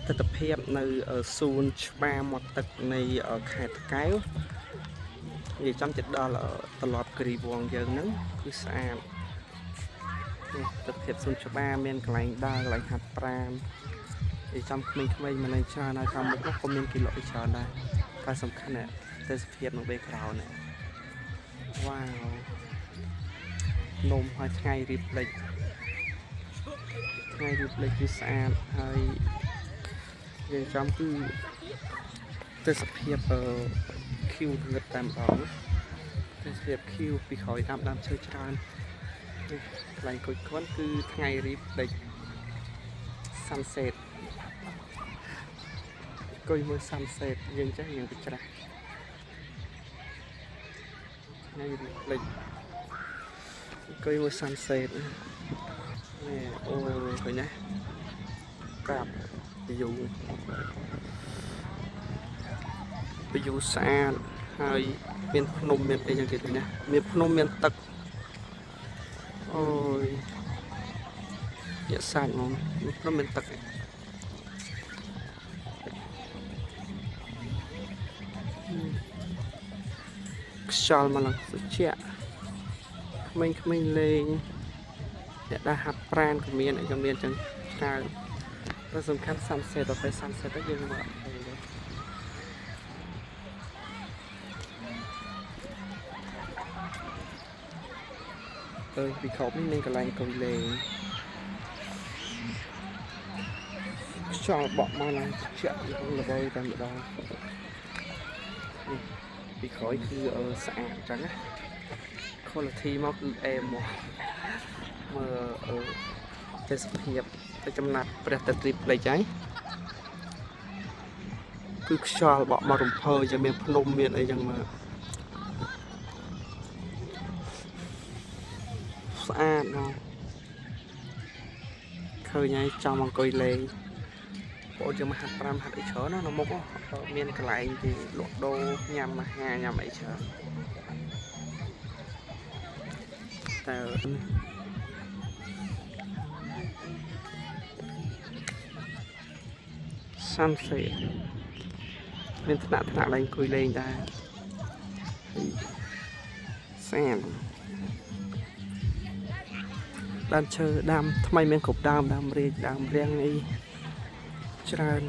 ទិដ្ឋភាពនៅសួនច្បារមាត់ទឹកនៃខេត្តតាកែវនិយាយចំចិត្តដល់ត្រឡប់គិរីវង្សយើងហ្នឹងគឺស្អាតនេះទិដ្ឋភាពសួនច្បារមានកន្លែងដើរកន្លែងហាត់ប្រាណនិយាយចំក្មេងៗមិននឹងច្រើនហើយខាងមុខនោះក៏មានគេលក់ឲ្យច្រើនដែរតែសំខាន់ណាស់ទេសភាពនៅពេលក្រោយនេះវ៉ាวนមហើយថ្ងៃរៀបលេចគឺស្អាតហើយនិយាយចំគឺទេសភាពខៀវរត់តែម្ដងទេសភាពខៀវពីក្រោយដើមឈើច្រើនកន្លែងគួយគន់គឺថ្ងៃរៀបលេច sunset គួយមើល sunset យើងចេះយើងទៅច្រាស់ថ្ងៃរៀបលេចគួយមើល sunset នេះអូឃើញណាក្រាបយូស្អាតហើយមានភ្នំមានអីយ៉ាងទៀតណាមានភ្នំមានទឹកអូយជាសាច់ហ្មងមានភ្នំមានទឹកខ្យល់មកឡើងត្រជាក់ក្មេងៗលេងអ្នកដែលហាត់ប្រាណក៏មានអីក៏មានចឹងច្រើនតែសំខាន់ sunset ទៅពេល sunset ទៅយើងមកពីខោនេះមានកន្លែងអង្គុយលេងខ្យល់បក់មកឡើងត្រជាក់ល្បីតែម្ដងពីក្រោយគឺស្អាតចឹងណា quality មកគឺអែមមកមើលទេសភាពទៅចំណាត់ព្រះតទ្រីភ្លេចហើយគឺខ្យល់បក់មករំភើយមានភ្នំមានអីចឹងមកស្អាតណាស់ឃើញហើយចង់អង្គុយលេងបងយើងមកហាត់ប្រាំហាត់អីច្រើនណានៅមុខមានកន្លែងទីលក់ដូរញ៉ាំអាហារញ៉ាំអីច្រើនតែ sunset មានថ្នាក់ឡើងអង្គុយលេងដែរស្អាតដើមឈើដើមថ្មីមានគ្រប់ដើមរាជដើមរៀងអីច្រើន